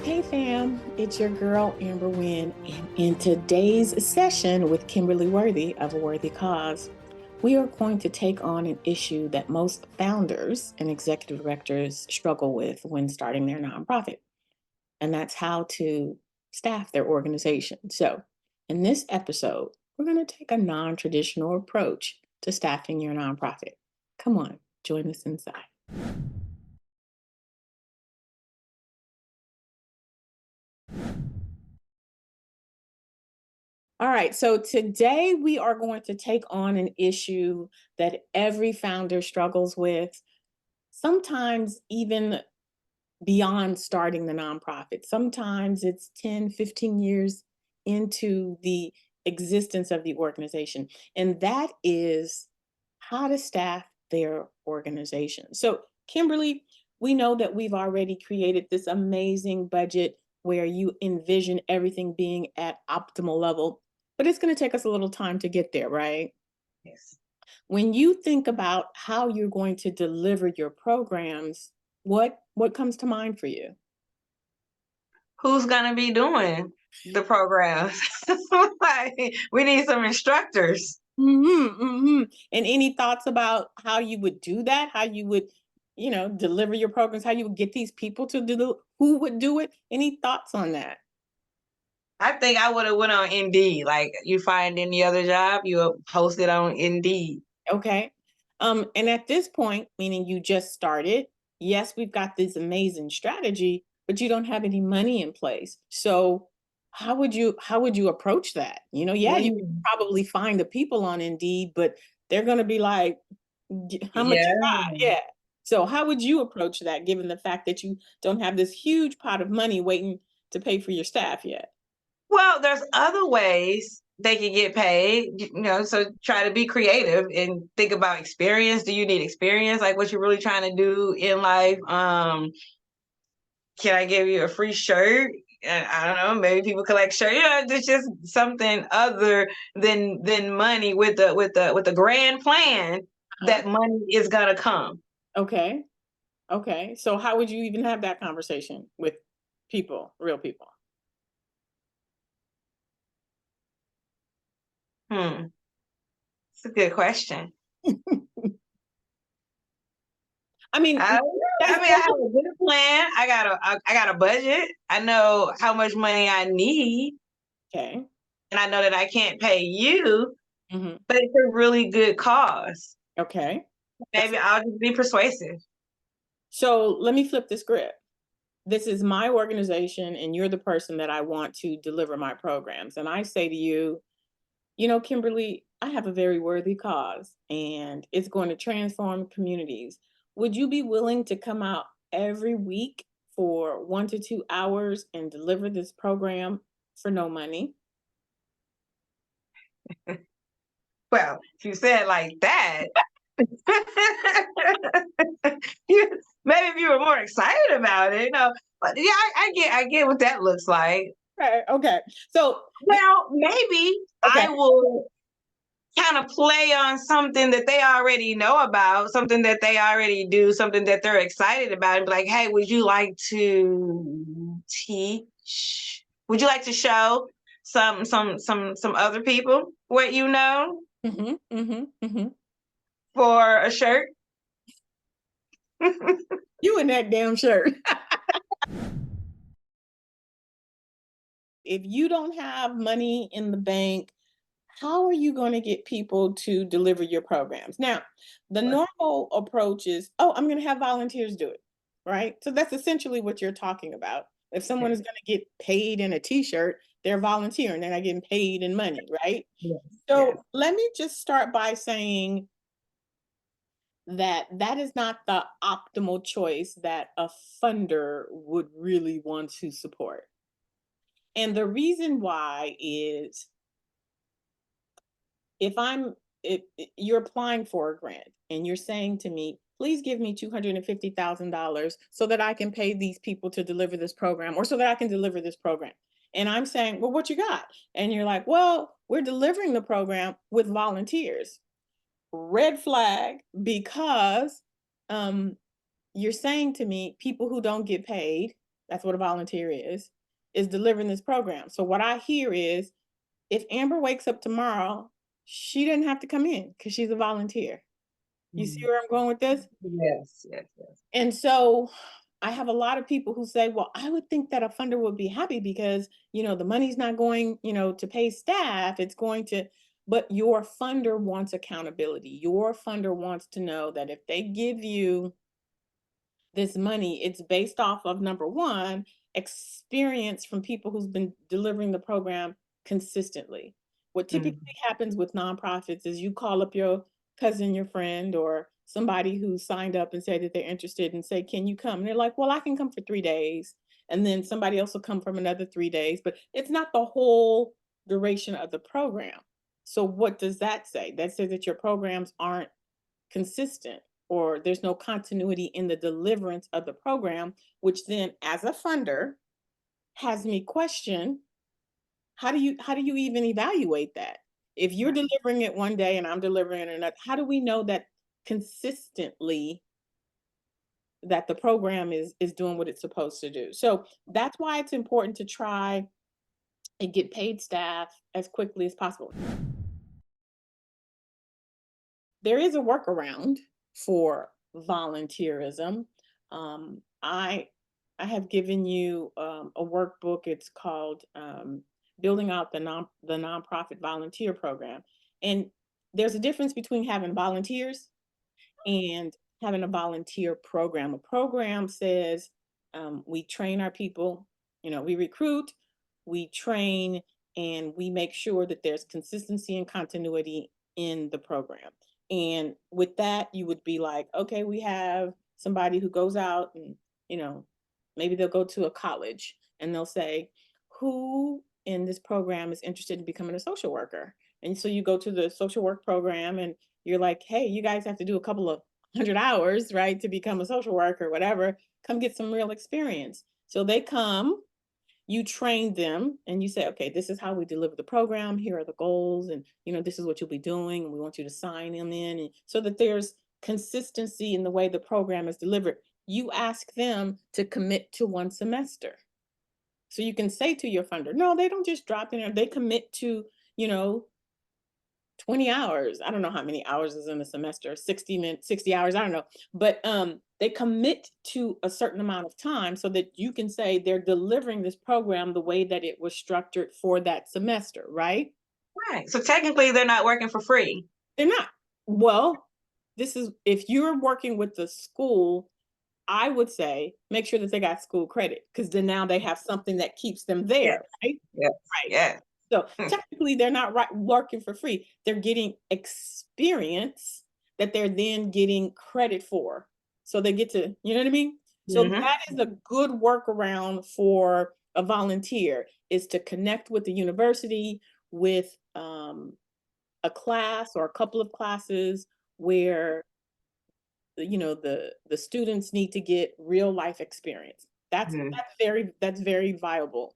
Hey fam, it's your girl Amber Wynn, and in today's session with Kimberly Worthy of A Worthy Cause, we are going to take on an issue that most founders and executive directors struggle with when starting their nonprofit, and that's how to staff their organization. So, in this episode, we're going to take a non-traditional approach to staffing your nonprofit. Come on, join us inside. All right, so today we are going to take on an issue that every founder struggles with, sometimes even beyond starting the nonprofit. Sometimes it's 10, 15 years into the existence of the organization, and that is how to staff their organization. So, Kimberly, we know that we've already created this amazing budget where you envision everything being at optimal level, but it's going to take us a little time to get there, right? Yes. When you think about how you're going to deliver your programs, what comes to mind for you? Who's gonna be doing the programs? Like, we need some instructors. And any thoughts about how you would do that? How you would, deliver your programs? How you would get these people to do who would do it? Any thoughts on that? I think I would have went on Indeed. Like, you find any other job, you post it on Indeed. Okay. And at this point, meaning you just started, yes, we've got this amazing strategy, but you don't have any money in place. So how would you approach that? Yeah, you can Mm. probably find the people on Indeed, but they're gonna be like, how much you Yeah. got? Yeah. So how would you approach that given the fact that you don't have this huge pot of money waiting to pay for your staff yet? Well, there's other ways they can get paid, so try to be creative and think about experience. Do you need experience? Like, what you're really trying to do in life? Can I give you a free shirt? And I don't know, maybe people collect shirts. It's just something other than money with the grand plan Uh-huh. that money is gonna come. Okay. Okay. So how would you even have that conversation with people, real people? Hmm. It's a good question. I mean, I, that's I mean, I have a good plan. I got a budget. I know how much money I need, okay. and I know that I can't pay you, Hmm. but it's a really good cause. Okay. Maybe I'll just be persuasive. So let me flip the script. This is my organization, and you're the person that I want to deliver my programs. And I say to you, Kimberly, I have a very worthy cause, and it's going to transform communities. Would you be willing to come out every week for 1 to 2 hours and deliver this program for no money? Well, if you say it like that, maybe if you were more excited about it, But yeah, I get what that looks like. Okay. Okay. So, Well, maybe okay. I will kind of play on something that they already know about, something that they already do, something that they're excited about, and be like, "Hey, would you like to teach? Would you like to show some other people what you know Hmm. Hmm. Hmm. for a shirt?" You in that damn shirt. If you don't have money in the bank, how are you going to get people to deliver your programs? Now, the normal approach is, oh, I'm going to have volunteers do it, right? So that's essentially what you're talking about. If someone is Yes, going to get paid in a t-shirt, they're volunteering, they're not getting paid in money, right? yes, yes. So let me just start by saying that that is not the optimal choice that a funder would really want to support. And the reason why is if you're applying for a grant and you're saying to me, please give me $250,000 so that I can pay these people to deliver this program or so that I can deliver this program. And I'm saying, well, what you got? And you're like, well, we're delivering the program with volunteers. Red flag, because um, you're saying to me, people who don't get paid, That's what a volunteer is delivering this program. So what I hear is, if Amber wakes up tomorrow, she doesn't have to come in because she's a volunteer. You see where I'm going with this? Yes, yes, yes. And so I have a lot of people who say, well, I would think that a funder would be happy because, the money's not going, to pay staff. It's going to, but your funder wants accountability. Your funder wants to know that if they give you this money, it's based off of, number one, experience from people who's been delivering the program consistently. What typically happens with nonprofits is you call up your cousin, your friend, or somebody who signed up and said that they're interested and say, can you come? And they're like, well, I can come for 3 days. And then somebody else will come from another 3 days, but it's not the whole duration of the program. So what does that say? That says that your programs aren't consistent, or there's no continuity in the deliverance of the program, which then, as a funder, has me question, how do you even evaluate that? If you're delivering it one day and I'm delivering it another, how do we know that consistently that the program is doing what it's supposed to do? So that's why it's important to try and get paid staff as quickly as possible. There is a workaround for volunteerism. I have given you a workbook. It's called Building Out the Nonprofit Volunteer Program. And there's a difference between having volunteers and having a volunteer program. A program says we train our people, we recruit, we train, and we make sure that there's consistency and continuity in the program. And with that, you would be like, okay, we have somebody who goes out and, maybe they'll go to a college and they'll say, who in this program is interested in becoming a social worker? And so you go to the social work program and you're like, hey, you guys have to do a couple of 100 hours, right, to become a social worker, whatever. Come get some real experience. So they come, you train them, and you say, okay, this is how we deliver the program. Here are the goals, and this is what you'll be doing. And we want you to sign them in, and so that there's consistency in the way the program is delivered. You ask them to commit to 1 semester. So you can say to your funder, no, they don't just drop in there. They commit to, 20 hours. I don't know how many hours is in a semester, 60 minutes, 60 hours, I don't know. But they commit to a certain amount of time so that you can say they're delivering this program the way that it was structured for that semester, right? Right. So technically they're not working for free. They're not. Well, this is, if you're working with the school, I would say make sure that they got school credit, because then now they have something that keeps them there, right? Yes. Right. Yeah. So technically, they're not working for free. They're getting experience that they're then getting credit for. So they get to, you know what I mean? So that is a good workaround for a volunteer, is to connect with the university with a class or a couple of classes where the students need to get real life experience. That's very viable.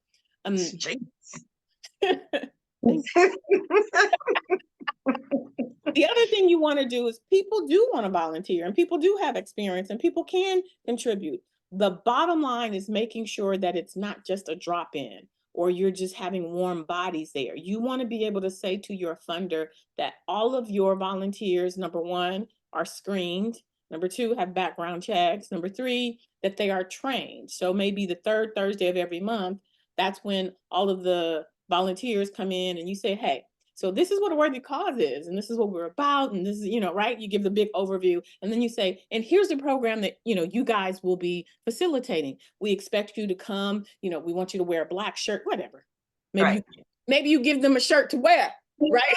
The other thing you want to do is, people do want to volunteer and people do have experience and people can contribute. The bottom line is making sure that it's not just a drop in or you're just having warm bodies there. You want to be able to say to your funder that all of your volunteers, number one, are screened. Number two, have background checks. Number three, that they are trained. So maybe the third Thursday of every month, that's when all of the volunteers come in and you say, hey, so this is what a worthy cause is, and this is what we're about, and this is, right? You give the big overview, and then you say, and here's the program that, you guys will be facilitating. We expect you to come, we want you to wear a black shirt, whatever. Maybe you give them a shirt to wear, right?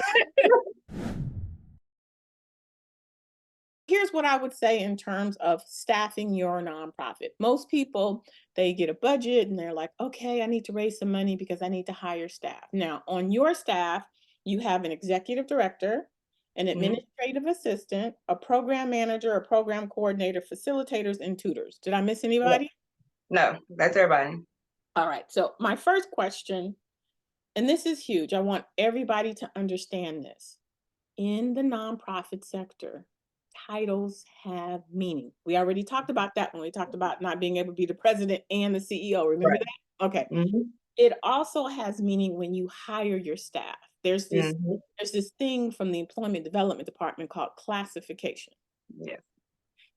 Here's what I would say in terms of staffing your nonprofit. Most people, they get a budget and they're like, okay, I need to raise some money because I need to hire staff. Now, on your staff, you have an executive director, an administrative assistant, a program manager, a program coordinator, facilitators, and tutors. Did I miss anybody? No, that's everybody. All right. So my first question, and this is huge, I want everybody to understand this. In the nonprofit sector, titles have meaning. We already talked about that when we talked about not being able to be the president and the CEO. Remember Right. that? Okay. It also has meaning when you hire your staff. There's this thing from the Employment Development Department called classification. Yeah.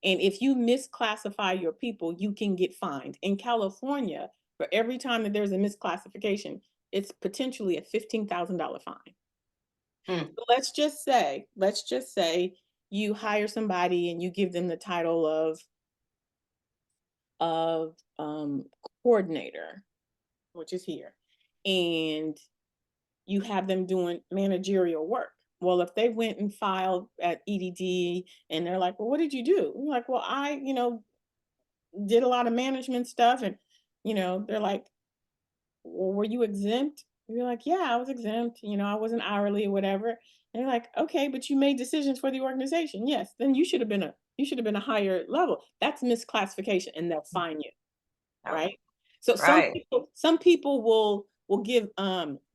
And if you misclassify your people, you can get fined. In California, for every time that there's a misclassification, it's potentially a $15,000 fine. So let's just say you hire somebody and you give them the title of coordinator, which is here, and you have them doing managerial work. Well, if they went and filed at EDD and they're like, well, what did you do? You're like, well, I, did a lot of management stuff. And, they're like, well, were you exempt? You're like, yeah, I was exempt. I wasn't hourly or whatever. And they're like, okay, but you made decisions for the organization. Yes, then you should have been a higher level. That's misclassification, and they'll fine you, right? So Right. some people will give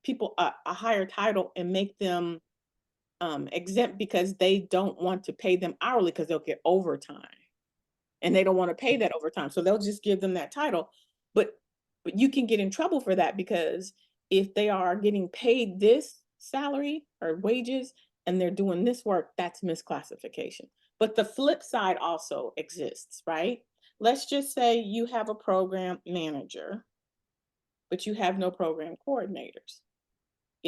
people a higher title and make them exempt because they don't want to pay them hourly because they'll get overtime. And they don't want to pay that overtime. So they'll just give them that title. But you can get in trouble for that, because if they are getting paid this salary or wages and they're doing this work, that's misclassification. But the flip side also exists, right? Let's just say you have a program manager, but you have no program coordinators.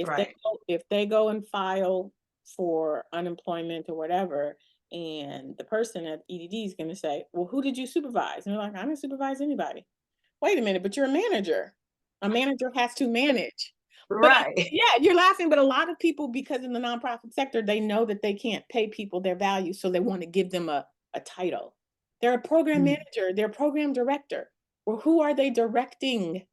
Right. If they go and file for unemployment or whatever, and the person at EDD is going to say, well, who did you supervise? And they're like, I didn't supervise anybody. Wait a minute, but you're a manager. A manager has to manage. But Right. yeah, you're laughing, but a lot of people, because in the nonprofit sector, they know that they can't pay people their value, so they want to give them a title. They're a program manager, they're a program director. Well, who are they directing?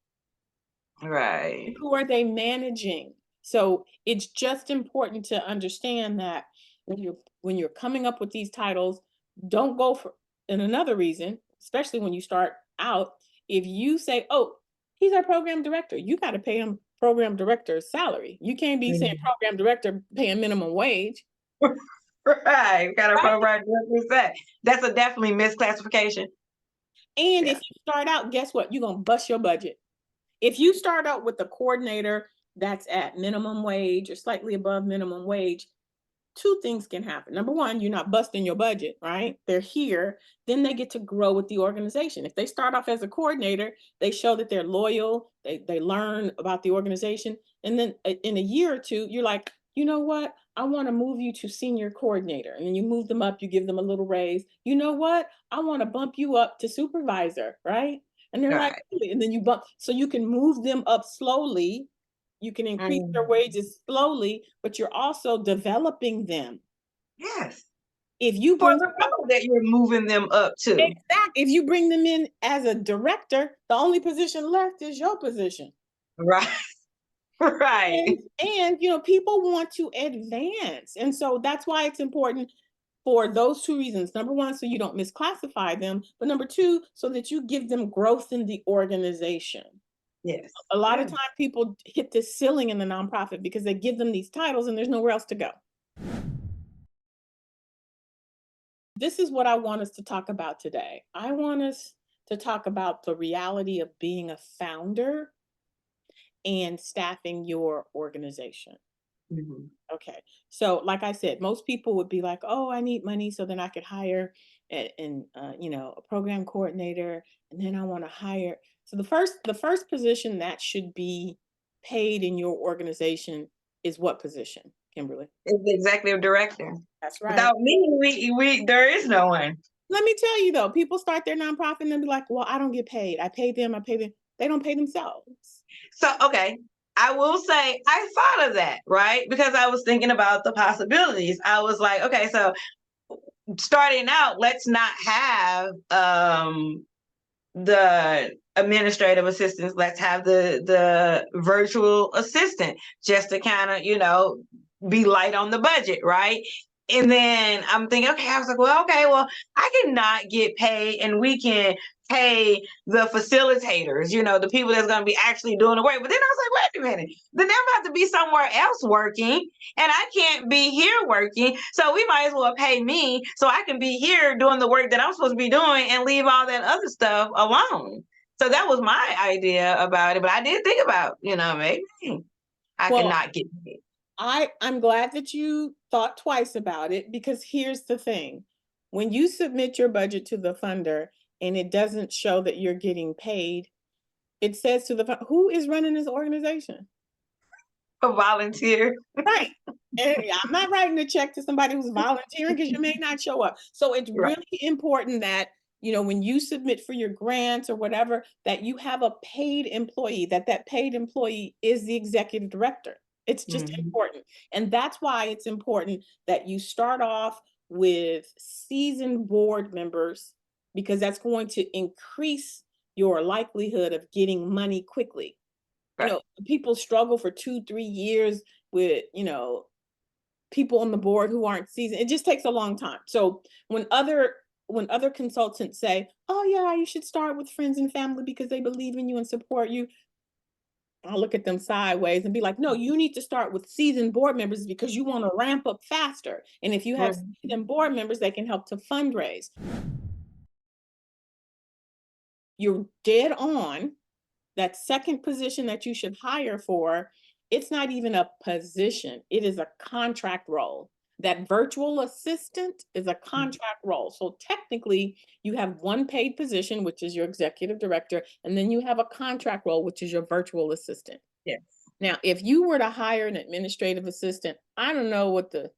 Right. Who are they managing? So it's just important to understand that when you're coming up with these titles, don't go for, and another reason, especially when you start out, if you say, oh, he's our program director, you got to pay him program director's salary. You can't be saying program director paying minimum wage. Right. Got a Right? program director. That's a definitely misclassification. And Yeah. if you start out, guess what? You're going to bust your budget. If you start out with a coordinator that's at minimum wage or slightly above minimum wage, two things can happen. Number one, you're not busting your budget, right? They're here, then they get to grow with the organization. If they start off as a coordinator, they show that they're loyal, they learn about the organization. And then in a year or two, you're like, you know what? I want to move you to senior coordinator. And then you move them up, you give them a little raise. You know what? I want to bump you up to supervisor, right? And they're like, Right. really? And then you bump, so you can move them up slowly. You can increase their wages slowly, but you're also developing them. Yes. If you For bring the role that you're moving them up to. if you bring them in as a director, the only position left is your position. Right. Right. And people want to advance. And so that's why it's important for those two reasons. Number one, so you don't misclassify them, but number two, so that you give them growth in the organization. Yes. A lot of times people hit this ceiling in the nonprofit because they give them these titles and there's nowhere else to go. This is what I want us to talk about today. I want us to talk about the reality of being a founder and staffing your organization. Okay. So like I said, most people would be like, oh, I need money so then I could hire a program coordinator, and then I want to hire. So the first position that should be paid in your organization is what position, Kimberly? It's the executive director. That's right. Without me, we there is no one. Let me tell you though, people start their nonprofit and they'll be like, well, I don't get paid. I pay them. They don't pay themselves. So, okay, I will say I thought of that, right? Because I was thinking about the possibilities. I was like, okay, so starting out, let's not have the administrative assistants. Let's have the virtual assistant, just to kind of, be light on the budget, right? And then I'm thinking, okay, I was like, well, okay, well, I cannot get paid and we can pay the facilitators, the people that's going to be actually doing the work. But then I was like, wait a minute, then I'm about to be somewhere else working, and I can't be here working. So we might as well pay me so I can be here doing the work that I'm supposed to be doing and leave all that other stuff alone. So that was my idea about it. But I did think about, maybe I Well, cannot get paid. I'm glad that you thought twice about it, because here's the thing. When you submit your budget to the funder and it doesn't show that you're getting paid, it says to the who is running this organization? A volunteer. Right. And I'm not writing a check to somebody who's volunteering, because you may not show up. So it's Right. really important that, when you submit for your grants or whatever, that you have a paid employee, that paid employee is the executive director. It's just Mhm. important. And that's why it's important that you start off with seasoned board members, because that's going to increase your likelihood of getting money quickly. Right. People struggle for 2-3 years with, people on the board who aren't seasoned. It just takes a long time. So when other consultants say, "Oh yeah, you should start with friends and family because they believe in you and support you," I'll look at them sideways and be like, "No, you need to start with seasoned board members because you want to ramp up faster. And if you have Mhm. seasoned board members, they can help to fundraise." You're dead on. That second position that you should hire for, it's not even a position. It is a contract role. That virtual assistant is a contract role. So technically, you have one paid position, which is your executive director, and then you have a contract role, which is your virtual assistant. Yes. Now, if you were to hire an administrative assistant, I don't know what the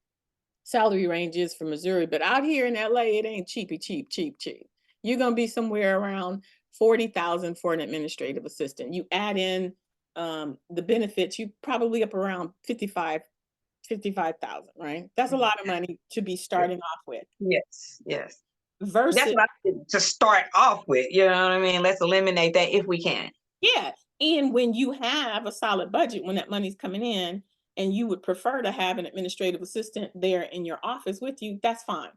salary range is for Missouri, but out here in LA, it ain't cheapy cheap, cheap, cheap. You're gonna be somewhere around 40,000 for an administrative assistant. You add in the benefits, you probably up around 55,000, right? That's a lot of money to be starting off with. Yes. Yes. That's Versus, what I think to start off with. You know what I mean? Let's eliminate that if we can. yeah. And when you have a solid budget, when that money's coming in, and you would prefer to have an administrative assistant there in your office with you, that's fine.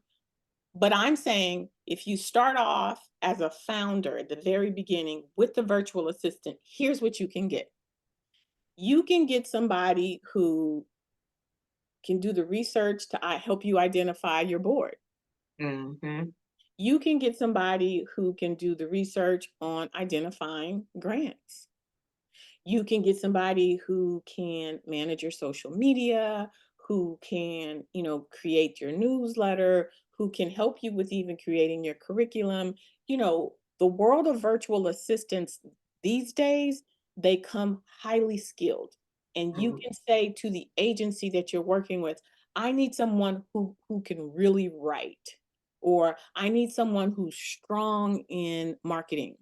But I'm saying if you start off as a founder at the very beginning with the virtual assistant, here's what you can get. You can get somebody who can do the research to help you identify your board. Hmm. You can get somebody who can do the research on identifying grants. You can get somebody who can manage your social media, who can, create your newsletter, who can help you with even creating your curriculum. The world of virtual assistants these days, they come highly skilled. And you Hmm. can say to the agency that you're working with, I need someone who can really write, or I need someone who's strong in marketing,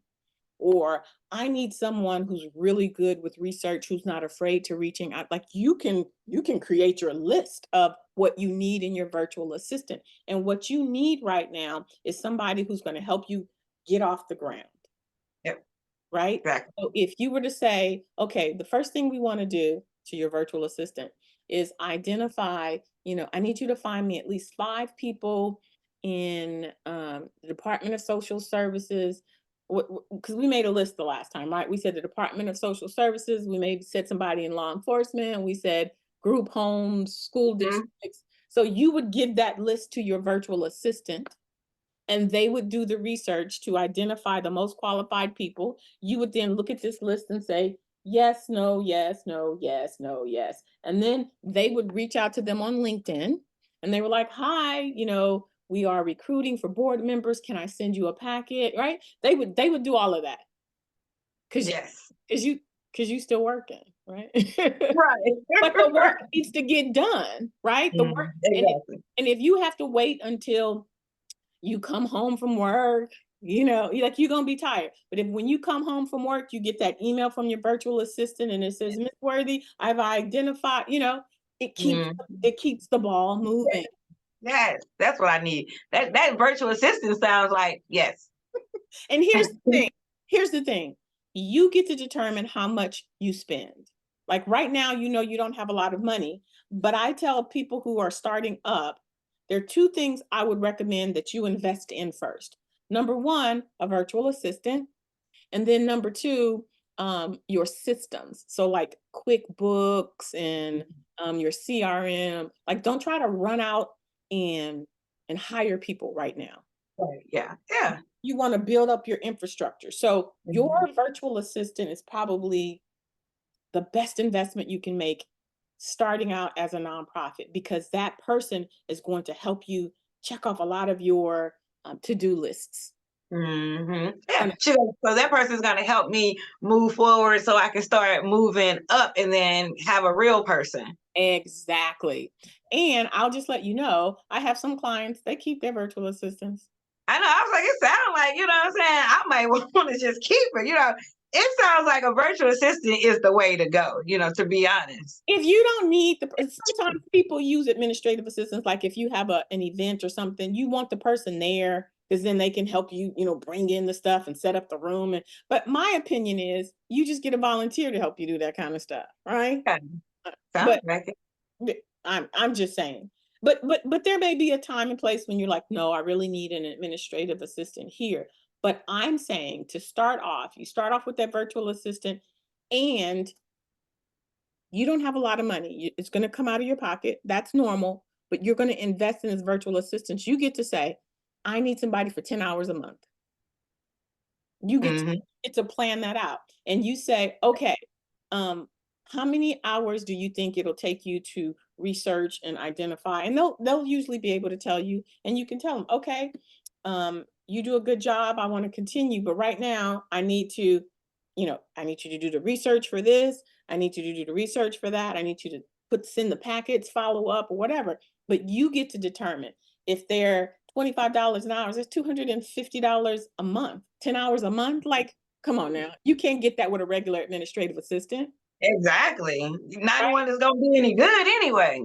or I need someone who's really good with research, who's not afraid to reaching out. Like you can create your list of what you need in your virtual assistant. And what you need right now is somebody who's going to help you get off the ground, Yep. right? Exactly. So if you were to say, okay, the first thing we want to do to your virtual assistant is identify, I need you to find me at least 5 people in the Department of Social Services, because we made a list the last time, right? We said the Department of Social Services, we said somebody in law enforcement, we said group homes, school Mhm. districts. So you would give that list to your virtual assistant, and they would do the research to identify the most qualified people. You would then look at this list and say, yes, no, yes, no, yes, no, yes. And then they would reach out to them on LinkedIn, and they were like, hi, we are recruiting for board members. Can I send you a packet? Right? They would do all of that because Yes. because you because you still working, right? Right. But the work needs to get done, right? The work, Exactly. and if you have to wait until you come home from work, you're gonna be tired. But if when you come home from work, you get that email from your virtual assistant and it says, Miss Worthy, I've identified, it keeps Mhm. it keeps the ball moving. Yes, that's what I need. That virtual assistant sounds like yes. And here's the thing. You get to determine how much you spend. Like right now, you don't have a lot of money, but I tell people who are starting up, there are 2 things I would recommend that you invest in first. Number one, a virtual assistant. And then number two, your systems. So like QuickBooks and your CRM. Like, don't try to run out and hire people right now. Right. Yeah. Yeah. You want to build up your infrastructure. So your Mhm. virtual assistant is probably the best investment you can make starting out as a nonprofit, because that person is going to help you check off a lot of your to-do lists. Yeah. So that person's going to help me move forward so I can start moving up and then have a real person. Exactly. And I'll just let you know, I have some clients, they keep their virtual assistants. I know. I was like, it sounds like, you know what I'm saying? I might want to just keep it. It sounds like a virtual assistant is the way to go, to be honest. If you don't need sometimes people use administrative assistants, like if you have an event or something, you want the person there because then they can help you, bring in the stuff and set up the room. But my opinion is you just get a volunteer to help you do that kind of stuff, right? Okay. Sounds But like it. I'm just saying. But there may be a time and place when you're like, no, I really need an administrative assistant here. But I'm saying to start off, you start off with that virtual assistant, and you don't have a lot of money. It's going to come out of your pocket. That's normal. But you're going to invest in this virtual assistant. You get to say, I need somebody for 10 hours a month. You Hmm. get to plan that out. And you say, okay, how many hours do you think it'll take you to research and identify? And they'll usually be able to tell you, and you can tell them, okay, you do a good job. I want to continue, but right now I need to, I need you to do the research for this. I need you to do the research for that. I need you to send the packets, follow up, or whatever. But you get to determine if they're $25 an hour, it's $250 a month, 10 hours a month. Like, come on now. You can't get that with a regular administrative assistant. Exactly. Not Right. one is going to be any good anyway.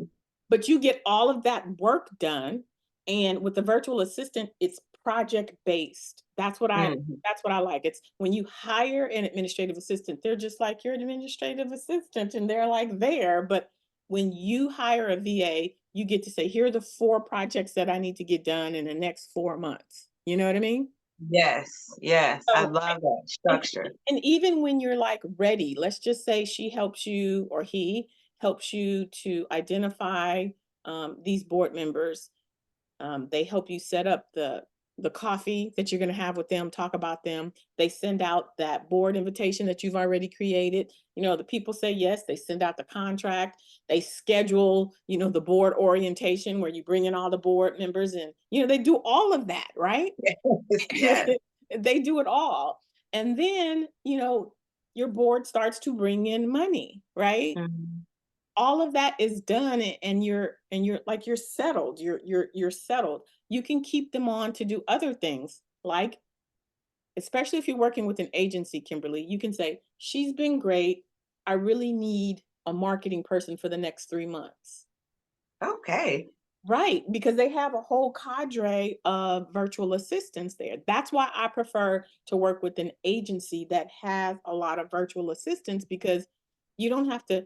But you get all of that work done. And with the virtual assistant, it's project based. Mhm. That's what I like. It's when you hire an administrative assistant, they're just like your administrative assistant and they're like there. But when you hire a VA, you get to say, here are the 4 projects that I need to get done in the next 4 months. You know what I mean? Yes. Yes. I So, love that and structure. even when you're like ready, let's just say she helps you or he helps you to identify these board members. They help you set up the coffee that you're going to have with them, talk about them. They send out that board invitation that you've already created. The people say yes. They send out the contract. They schedule, the board orientation where you bring in all the board members, and they do all of that, right? Yes. They do it all. And then, your board starts to bring in money, right? Mhm. All of that is done, and you're like, you're settled. You're settled. You can keep them on to do other things, like, especially if you're working with an agency, Kimberly, you can say, she's been great. I really need a marketing person for the next 3 months. Okay. Right, because they have a whole cadre of virtual assistants there. That's why I prefer to work with an agency that has a lot of virtual assistants, because you don't have to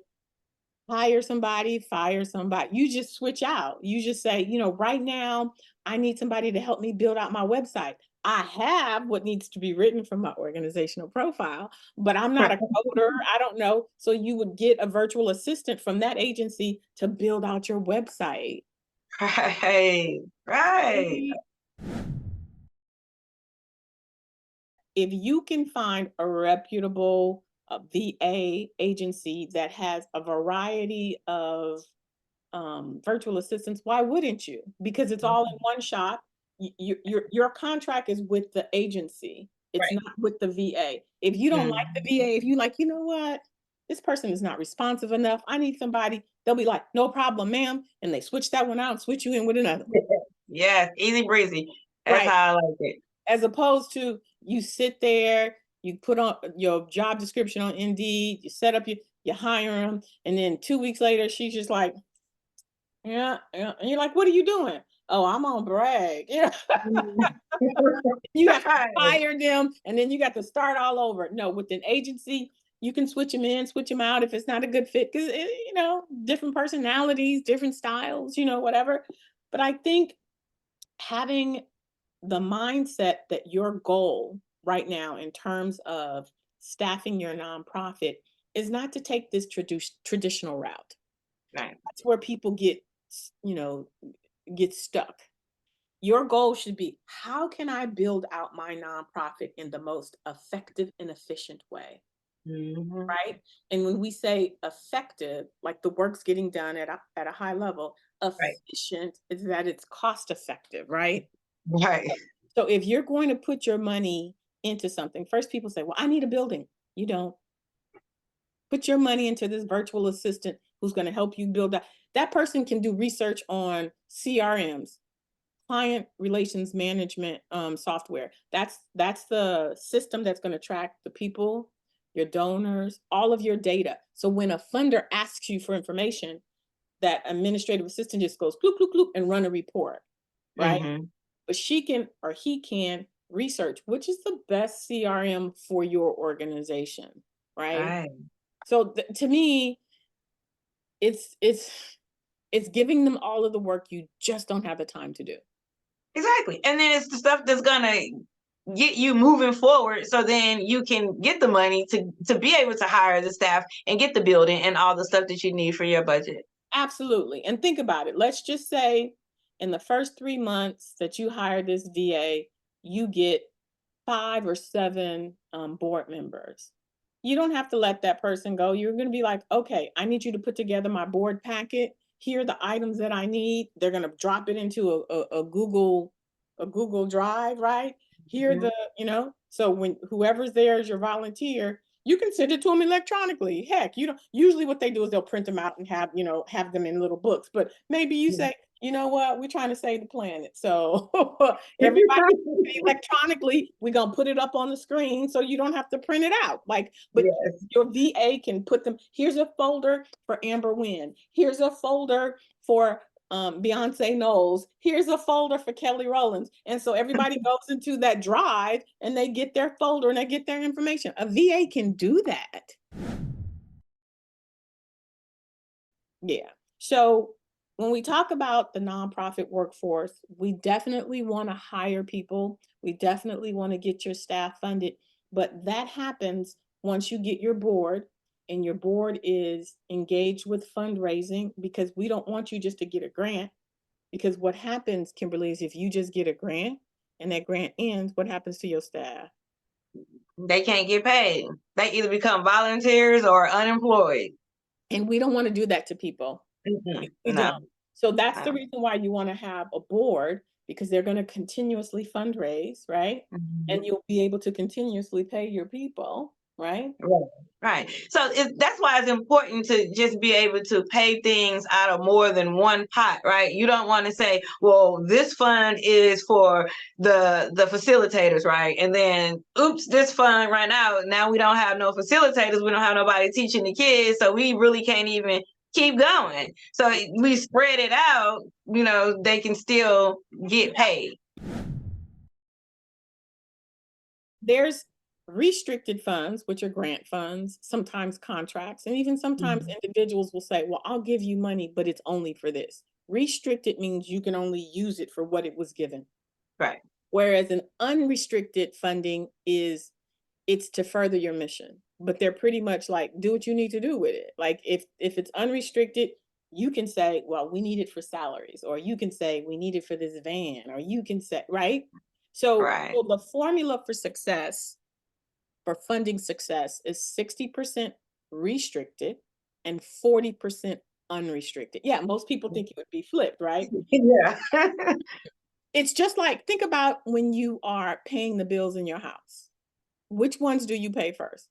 hire somebody, fire somebody. You just switch out. You just say, right now I need somebody to help me build out my website. I have what needs to be written for my organizational profile, but I'm not a coder. I don't know. So you would get a virtual assistant from that agency to build out your website. Right. Right. If you can find a reputable VA agency that has a variety of virtual assistants, why wouldn't you? Because it's all in Mhm. one shop. Your contract is with the agency. It's Right. not with the VA. If you don't like the Mhm. VA, if you like, you know what, this person is not responsive enough, I need somebody. They'll be like, no problem, ma'am, and they switch that one out and switch you in with another one. Yes, easy breezy. That's Right. how I like it. As opposed to you sit there, you put on your job description on Indeed, you set up you hire them, and then 2 weeks later, she's just like, yeah, yeah. And you're like, what are you doing? Oh, I'm on brag. Yeah. Mhm. You have to Right. fire them, and then you got to start all over. No, with an agency, you can switch them in, switch them out if it's not a good fit, because different personalities, different styles, whatever. But I think having the mindset that your goal right now in terms of staffing your nonprofit is not to take this traditional route. Right. That's where people get, you know, get stuck. Your goal should be, how can I build out my nonprofit in the most effective and efficient way? Mm-hmm. Right? And when we say effective, like the work's getting done at a high level, Right. efficient is that it's cost effective, right? Right. So if you're going to put your money into something, first people say, well, I need a building. You don't. Put your money into this virtual assistant who's going to help you build that. That person can do research on CRMs, client relations management software. That's the system that's going to track the people, your donors, all of your data. So when a funder asks you for information, that administrative assistant just goes bloop bloop bloop and run a report, right? Mm-hmm. But she can or he can research which is the best CRM for your organization, right? Right. So to me, it's it's giving them all of the work you just don't have the time to do. Exactly. And then it's the stuff that's gonna get you moving forward, so then you can get the money to be able to hire the staff and get the building and all the stuff that you need for your budget. Absolutely. And think about it. Let's just say in the first 3 months that you hire this VA, you get 5 or 7 board members. You don't have to let that person go. You're going to be like, okay, I need you to put together my board packet. Here are the items that I need. They're going to drop it into a Google Drive, right? Here are Mhm. the, so when whoever's there is your volunteer, you can send it to them electronically. Heck, usually what they do is they'll print them out and have them in little books. But maybe you Yeah. say, you know what, we're trying to save the planet. So everybody electronically, we're gonna put it up on the screen so you don't have to print it out. But Yes. your VA can put them. Here's a folder for Amber Wynn. Here's a folder for Beyonce Knowles. Here's a folder for Kelly Rowlands. And so everybody goes into that drive and they get their folder and they get their information. A VA can do that. Yeah. So when we talk about the nonprofit workforce, we definitely want to hire people. We definitely want to get your staff funded. But that happens once you get your board and your board is engaged with fundraising, because we don't want you just to get a grant. Because what happens, Kimberly, is if you just get a grant and that grant ends, what happens to your staff? They can't get paid. They either become volunteers or unemployed. And we don't want to do that to people. Mm-mm. We No. don't. So that's the No. reason why you want to have a board, because they're going to continuously fundraise, right? And Mhm. you'll be able to continuously pay your people, right? Right. Right. So that's why it's important to just be able to pay things out of more than one pot, right? You don't want to say, well, this fund is for the facilitators, right? And then, oops, this fund right now we don't have no facilitators. We don't have nobody teaching the kids. So we really can't even keep going. So we spread it out, they can still get paid. There's restricted funds, which are grant funds, sometimes contracts, and even sometimes Mhm. individuals will say, well, I'll give you money, but it's only for this. Restricted means you can only use it for what it was given. Right. Whereas an unrestricted funding it's to further your mission, but they're pretty much like, do what you need to do with it. Like if it's unrestricted, you can say, well, we need it for salaries, or you can say we need it for this van, or you can say, right? So Right. the formula for success, for funding success, is 60% restricted and 40% unrestricted. Yeah, most people think it would be flipped, right? Yeah. It's just like, think about when you are paying the bills in your house. Which ones do you pay first?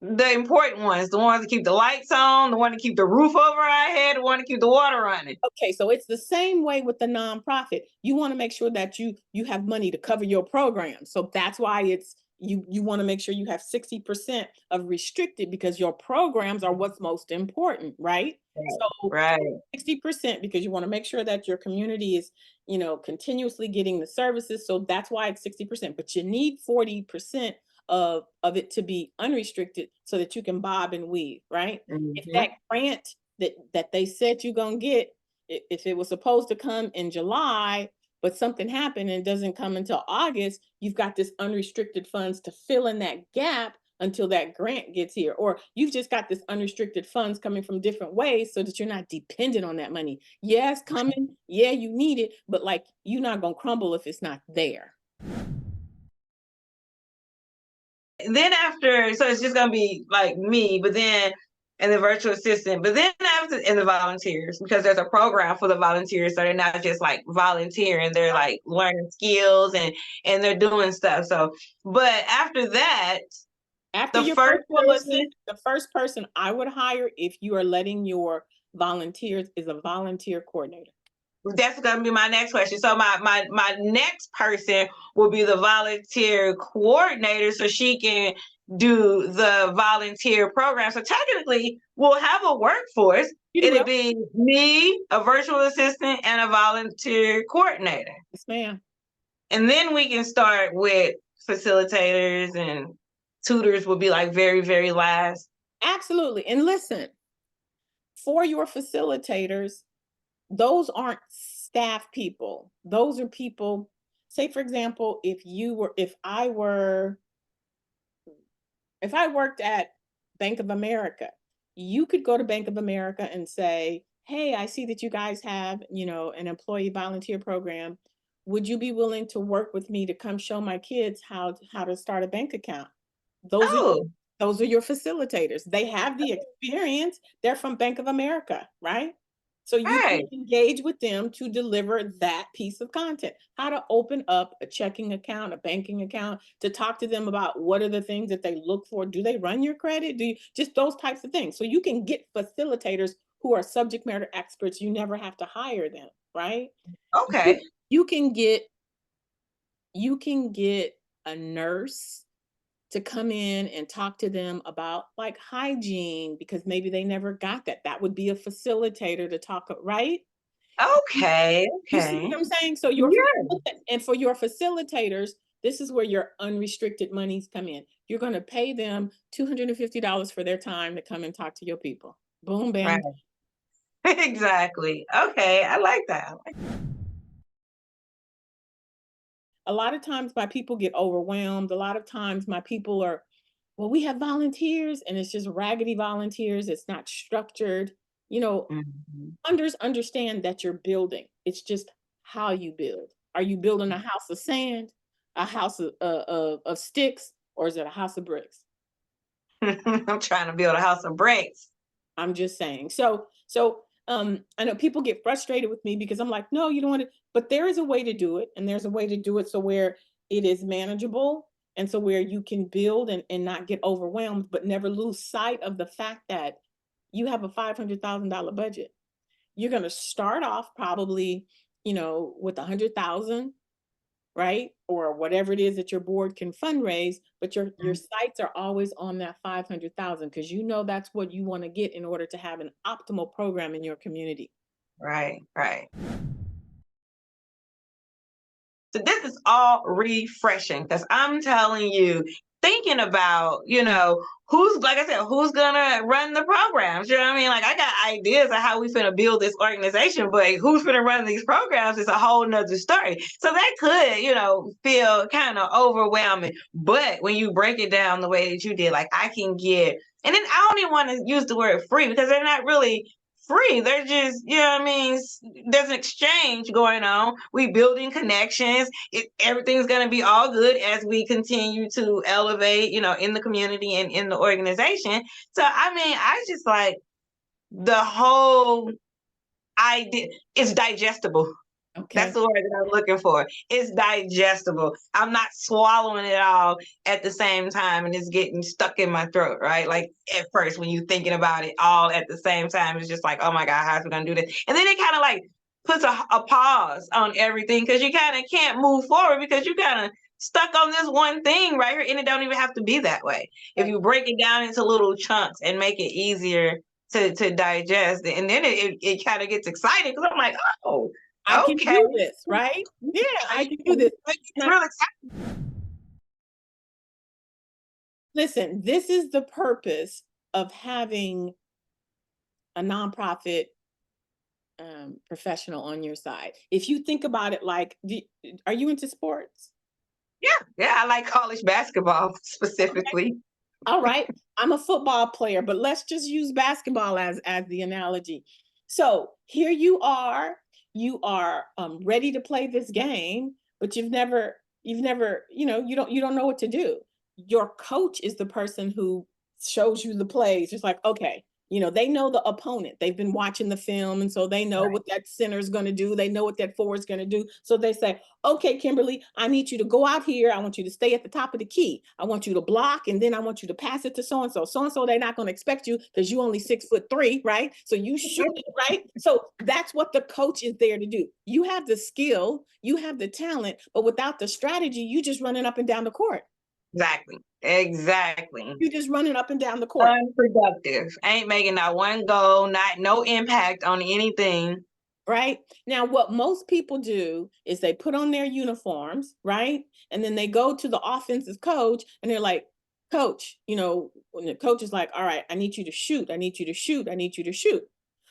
The important ones, the ones that keep the lights on, the one to keep the roof over our head, the one to keep the water running. Okay, so it's the same way with the nonprofit. You want to make sure that you have money to cover your program. So that's why it's you want to make sure you have 60% of restricted, because your programs are what's most important, right? So Right. 60% because you want to make sure that your community is, continuously getting the services. So that's why it's 60%. But you need 40% of it to be unrestricted so that you can bob and weave, right? If that Mhm. grant that they said you're gonna get, if it was supposed to come in July, but something happened and it doesn't come until August, you've got this unrestricted funds to fill in that gap until that grant gets here. Or you've just got this unrestricted funds coming from different ways so that you're not dependent on that money. Yeah, it's coming. Yeah, you need it, but like you're not going to crumble if it's not there. And then after, so it's just gonna be like me, but then and the virtual assistant, but then after and the volunteers, because there's a program for the volunteers, so they're not just like volunteering, they're like learning skills and they're doing stuff. So, but after that, After the your first virtual person, assistant, the first person I would hire if you are letting your volunteers is a volunteer coordinator. that's gonna be my next question. So my next person will be the volunteer coordinator, so she can do the volunteer program. So technically, we'll have a workforce. You It'll will. be me, a virtual assistant, and a volunteer coordinator. Yes, ma'am. And then we can start with facilitators and tutors will be like very, very last. Absolutely. And listen, for your facilitators, those aren't staff people. Those are people, say for example, if I worked at Bank of America, you could go to Bank of America and say, "Hey, I see that you guys have, an employee volunteer program. Would you be willing to work with me to come show my kids how to start a bank account?" Those are Oh, those are your facilitators. They have the experience. They're from Bank of America, right? So you can right. engage with them to deliver that piece of content. How to open up a checking account, a banking account, to talk to them about what are the things that they look for. Do they run your credit? Do you just those types of things? So you can get facilitators who are subject matter experts. You never have to hire them, right? You, Okay. you can get you can get a nurse to come in and talk to them about like hygiene because maybe they never got that. That would be a facilitator to talk, right? Okay. You see Okay. what I'm saying? So Yeah. and for your facilitators, this is where your unrestricted monies come in. You're going to pay them $250 for their time to come and talk to your people. Boom, Right. bam. Exactly. Okay. I like that. A lot of times my people get overwhelmed. A lot of times my people are, well, we have volunteers and it's just raggedy volunteers. It's not structured. You know, Mhm. Funders understand that you're building. It's just how you build. Are you building a house of sand, a house of sticks, or is it a house of bricks? I'm trying to build a house of bricks. I'm just saying. So I know people get frustrated with me because I'm like, no, you don't want to, but there is a way to do it. And there's a way to do it so where it is manageable and so where you can build and not get overwhelmed, but never lose sight of the fact that you have a $500,000 budget. You're going to start off probably, with 100,000, right? Or whatever it is that your board can fundraise, but your Mm. sights are always on that 500,000 because that's what you want to get in order to have an optimal program in your community. Right, right. So this is all refreshing because I'm telling you, thinking about, who's, like I said, who's gonna run the programs. You know what I mean? Like I got ideas of how we finna build this organization, but who's finna run these programs is a whole nother story. So that could, feel kind of overwhelming. But when you break it down the way that you did, like I can get, and then I don't even want to use the word free because they're not really free. They're just, there's an exchange going on. We building connections. Everything's going to be all good as we continue to elevate, in the community and in the organization. So, I mean, I just like the whole idea. It's digestible. That's Okay. the word that I'm looking for. It's digestible. I'm not swallowing it all at the same time and it's getting stuck in my throat, right? Like at first, when you're thinking about it all at the same time, it's just like, oh my God, how's we gonna do this? And then it kind of like puts a pause on everything because you kind of can't move forward because you kind of stuck on this one thing right here. And it don't even have to be that way. If you break it down into little chunks and make it easier to digest, and then it kind of gets exciting because I'm like, oh, I can okay. do this, right? Yeah, I can do this. It's Now, really listen, this is the purpose of having a nonprofit professional on your side. If you think about it, like, are you into sports? Yeah, I like college basketball specifically. All right, I'm a football player, but let's just use basketball as the analogy. So here you are ready to play this game, but you've never, you don't know what to do. Your coach is the person who shows you the plays. It's like, okay, they know the opponent. They've been watching the film, and so they know Right. what that center is going to do. They know what that forward is going to do. So they say, okay, Kimberly, I need you to go out here. I want you to stay at the top of the key. I want you to block, and then I want you to pass it to so and so. So and so, they're not going to expect you because you only 6'3", right? So you shoot it, right? So that's what the coach is there to do. You have the skill, you have the talent, but without the strategy, you just running up and down the court. Exactly. Exactly. You just running up and down the court. Unproductive. Ain't making not one goal, no impact on anything. Right? Now, what most people do is they put on their uniforms, right? And then they go to the offensive coach and they're like, Coach, when the coach is like, all right, I need you to shoot. I need you to shoot. I need you to shoot.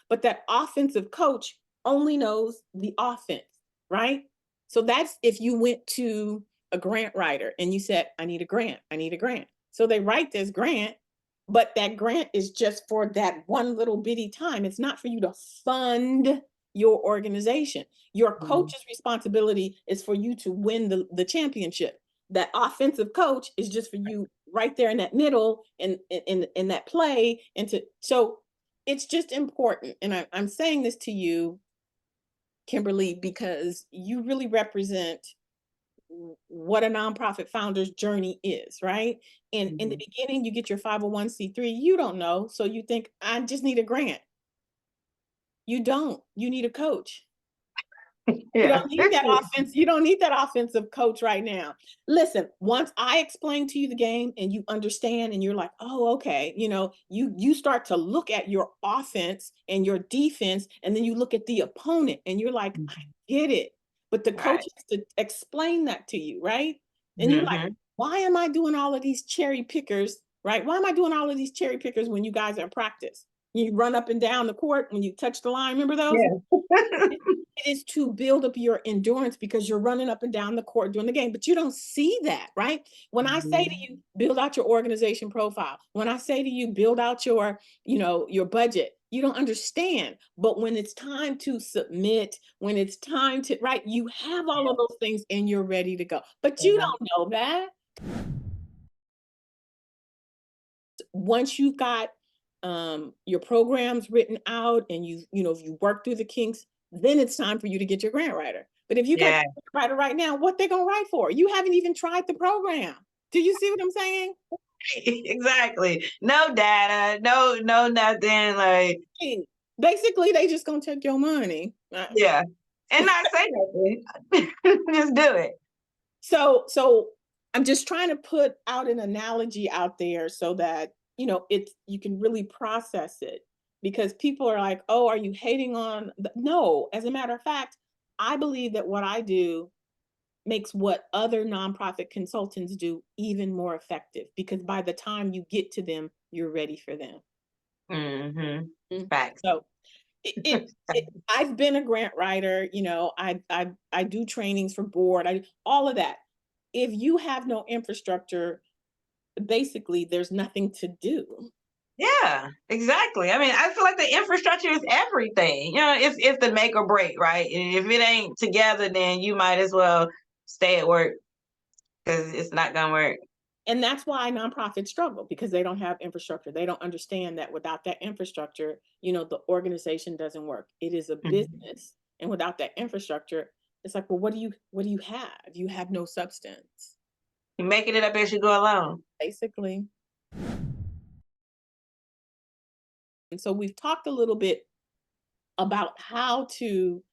But that offensive coach only knows the offense, right? So that's if you went to a grant writer and you said, I need a grant. I need a grant. So they write this grant, but that grant is just for that one little bitty time. It's not for you to fund your organization. Your coach's responsibility is for you to win the championship. That offensive coach is just for you right there in that middle in that play. So it's just important. And I'm saying this to you, Kimberly, because you really represent what a nonprofit founder's journey is, right? And in the beginning, you get your 501c3, you don't know. So you think, I just need a grant. You don't. You need a coach. You Yeah. don't need that offense. You don't need that offensive coach right now. Listen, once I explain to you the game and you understand and you're like, oh, okay, you start to look at your offense and your defense, and then you look at the opponent and you're like, I get it. But the coach Right. has to explain that to you, right? And you're like, Mhm. why am I doing all of these cherry pickers, right? Why am I doing all of these cherry pickers when you guys are in practice? You run up and down the court when you touch the line. Remember those? Yeah. It is to build up your endurance because you're running up and down the court during the game, but you don't see that, right? When I say to you, build out your organization profile, when I say to you, build out your budget, you don't understand. But when it's time to submit, when it's time to, right, you have all of those things and you're ready to go, but you don't know that. Once you've got your programs written out and if you work through the kinks, then it's time for you to get your grant writer. But if you got Yeah. your grant writer right now, what they're gonna write for? You haven't even tried the program. Do you see what I'm saying? Exactly. No data, no nothing. Like, Hey, basically, they just gonna take your money. yeah. And not say nothing. Just do it. So I'm just trying to put out an analogy out there so that you can really process it, because people are like, oh, are you hating on no, as a matter of fact, I believe that what I do makes what other nonprofit consultants do even more effective, because by the time you get to them, you're ready for them. Mhm. Facts. So I've been a grant writer, I do trainings for board, all of that. If you have no infrastructure, basically there's nothing to do. Yeah, exactly. I mean, I feel like the infrastructure is everything. It's the make or break, right? And if it ain't together, then you might as well stay at work because it's not gonna work. And that's why nonprofits struggle, because they don't have infrastructure. They don't understand that without that infrastructure, the organization doesn't work. It is a Mhm. business. And without that infrastructure, it's like, well, what do you have? You have no substance, You're making it up as you go along. basically. And so we've talked a little bit about how to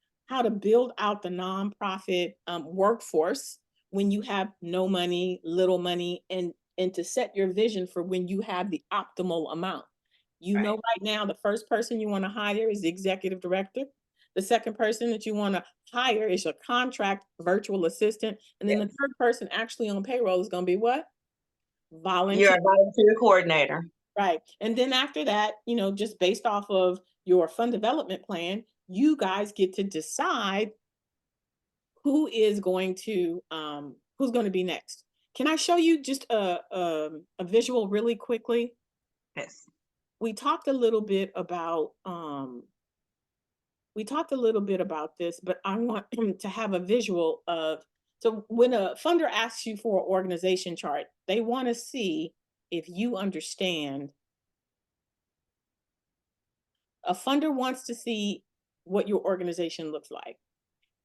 build out the nonprofit workforce when you have no money, little money, and to set your vision for when you have the optimal amount. Right. Right now, the first person you want to hire is the executive director. The second person that you want to hire is your contract virtual assistant. And then Yeah. the third person actually on payroll is going to be what? You're Volunteer. a volunteer coordinator. Right. And then after that, just based off of your fund development plan, you guys get to decide who's going to be next. Can I show you just a visual really quickly? Yes. We talked a little bit about this, but I want to have a visual of, so when a funder asks you for an organization chart, they want to see if you understand. A funder wants to see what your organization looks like,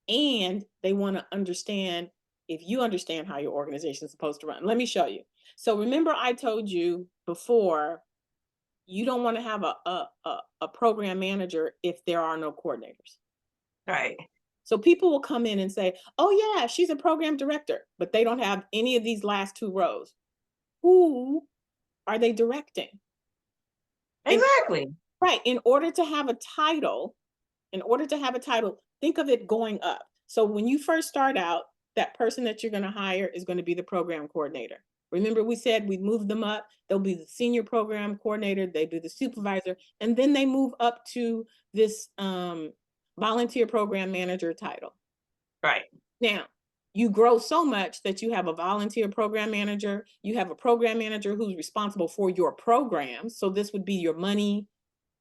and they want to understand if you understand how your organization is supposed to run. Let me show you. So remember, I told you before, you don't want to have a program manager if there are no coordinators. Right. So people will come in and say, oh yeah, she's a program director, but they don't have any of these last two rows. Who are they directing? Exactly. Right. In order to have a title, think of it going up. So when you first start out, that person that you're going to hire is going to be the program coordinator. Remember, we said we moved them up. They'll be the senior program coordinator. They be the supervisor, and then they move up to this volunteer program manager title. Right. Now, you grow so much that you have a volunteer program manager. You have a program manager who's responsible for your programs. So this would be your money,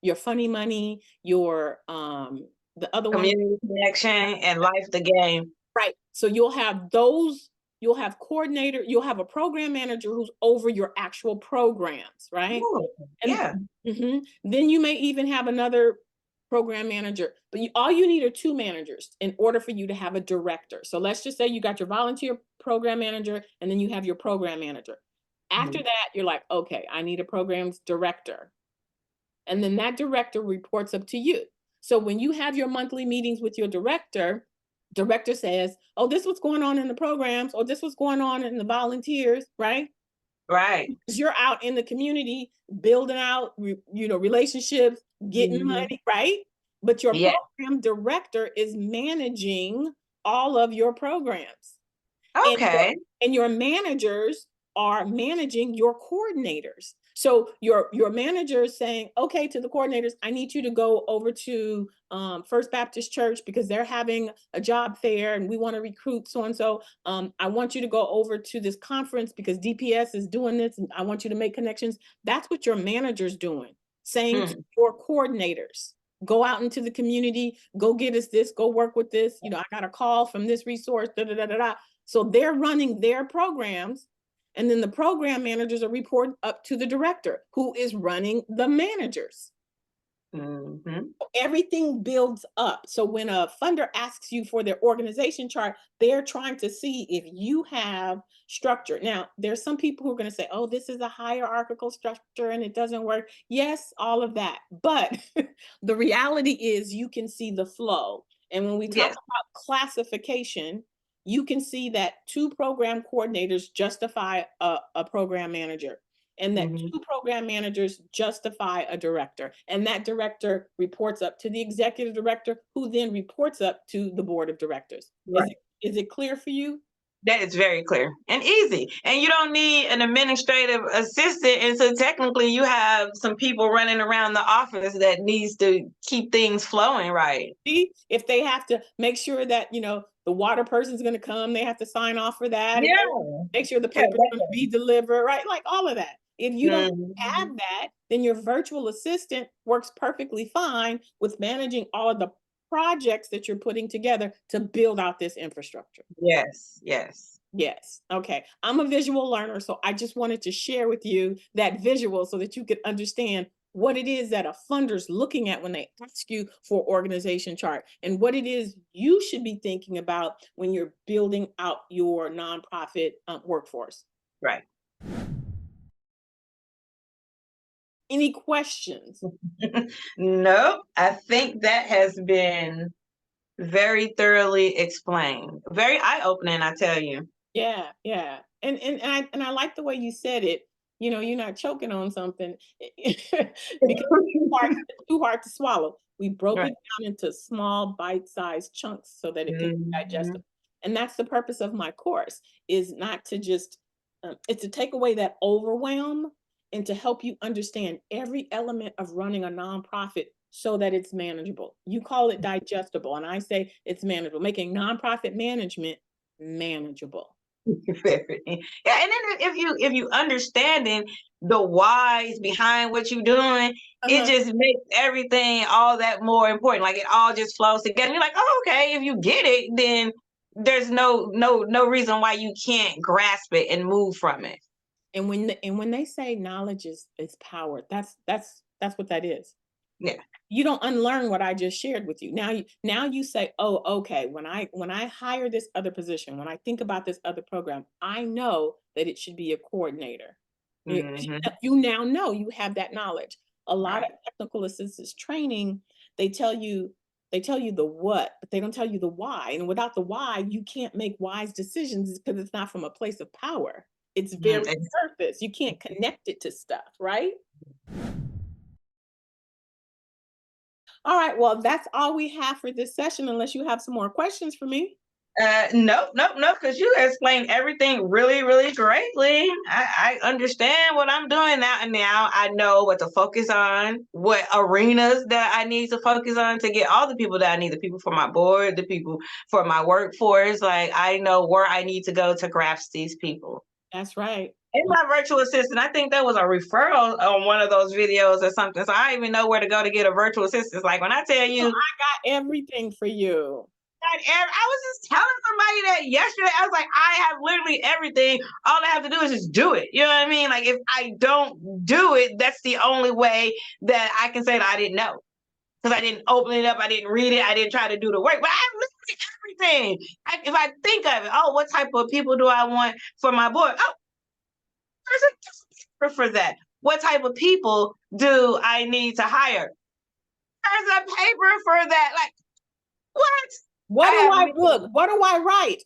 your funny money, your the other one. Community connection and life the game. Right. So you'll have those, you'll have coordinator, you'll have a program manager who's over your actual programs, right? Ooh, yeah. Then you may even have another program manager, but all you need are two managers in order for you to have a director. So let's just say you got your volunteer program manager, and then you have your program manager. After that, you're like, okay, I need a programs director. And then that director reports up to you. So when you have your monthly meetings with your director says, oh, this is what's going on in the programs, or this is what's going on in the volunteers, right? Right. Because you're out in the community building out, relationships, getting money, right? But your program director is managing all of your programs. Okay. And your managers are managing your coordinators. So your manager is saying, okay, to the coordinators, I need you to go over to First Baptist Church because they're having a job fair and we want to recruit so and so. I want you to go over to this conference because DPS is doing this and I want you to make connections. That's what your manager's doing, saying to your coordinators, go out into the community, go get us this, go work with this. I got a call from this resource, da da da da da. So they're running their programs, and then the program managers are reporting up to the director, who is running the managers. Everything builds up. So when a funder asks you for their organization chart, they're trying to see if you have structure. Now, there's some people who are going to say, oh, this is a hierarchical structure and it doesn't work. Yes, all of that. But the reality is you can see the flow. And when we talk about classification, you can see that two program coordinators justify a program manager, and that two program managers justify a director, and that director reports up to the executive director, who then reports up to the board of directors. Right. Is it clear for you? That is very clear and easy. And you don't need an administrative assistant. And so technically you have some people running around the office that needs to keep things flowing right. If they have to make sure that, the water person's going to come, they have to sign off for that. Yeah. Make sure the paper's going to be delivered, right? Like all of that. If you don't have that, then your virtual assistant works perfectly fine with managing all of the projects that you're putting together to build out this infrastructure. Yes. Okay. I'm a visual learner, so I just wanted to share with you that visual so that you could understand what it is that a funder's looking at when they ask you for organization chart, and what it is you should be thinking about when you're building out your nonprofit workforce. Right. Any questions? No, I think that has been very thoroughly explained. Very eye-opening, I tell you. Yeah. And I like the way you said it. You're not choking on something because it's too hard to swallow. We broke it down into small bite-sized chunks so that it can be digestible. And that's the purpose of my course, is not to just, it's to take away that overwhelm and to help you understand every element of running a nonprofit so that it's manageable. You call it digestible, and I say it's manageable, making nonprofit management manageable. Very. Yeah, and then if you understanding the whys behind what you're doing, it Uh-huh. just makes everything all that more important. Like it all just flows together. You're like, oh, okay, if you get it, then there's no reason why you can't grasp it and move from it. And when they say knowledge is power, that's what that is. Yeah. You don't unlearn what I just shared with you. Now you say, "Oh, okay, when I hire this other position, when I think about this other program, I know that it should be a coordinator." Hmm. You now know, you have that knowledge. A lot Right. of technical assistance training, they tell you the what, but they don't tell you the why. And without the why, you can't make wise decisions because it's not from a place of power. It's very Mhm. surface. You can't connect it to stuff, right? All right, well, that's all we have for this session, unless you have some more questions for me. Nope, nope, nope. Because you explained everything really, really greatly. I understand what I'm doing now, and now I know what to focus on, what arenas that I need to focus on to get all the people that I need, the people for my board, the people for my workforce. Like I know where I need to go to grasp these people. That's right. And my virtual assistant, I think that was a referral on one of those videos or something. So I don't even know where to go to get a virtual assistant. Like when I tell So you, I got everything for you. I was just telling somebody that yesterday. I was like, I have literally everything. All I have to do is just do it. You know what I mean? Like if I don't do it, that's the only way that I can say that I didn't know. Because I didn't open it up, I didn't read it, I didn't try to do the work. But I have literally everything. If I think of it, oh, what type of people do I want for my board? Oh, there's a paper for that. What type of people do I need to hire? There's a paper for that. Like, what? What I do have I many. look? What do I write?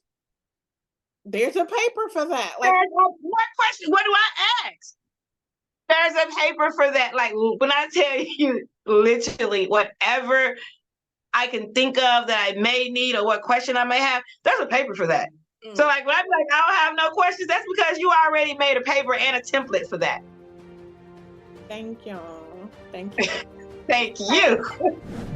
There's a paper for that. Like, What question? What do I ask? There's a paper for that. Like when I tell you, literally, whatever I can think of that I may need or what question I may have, there's a paper for that. So mm, like when I'm like, I don't have no questions, that's because you already made a paper and a template for that. thank you. Thank you. Thank you.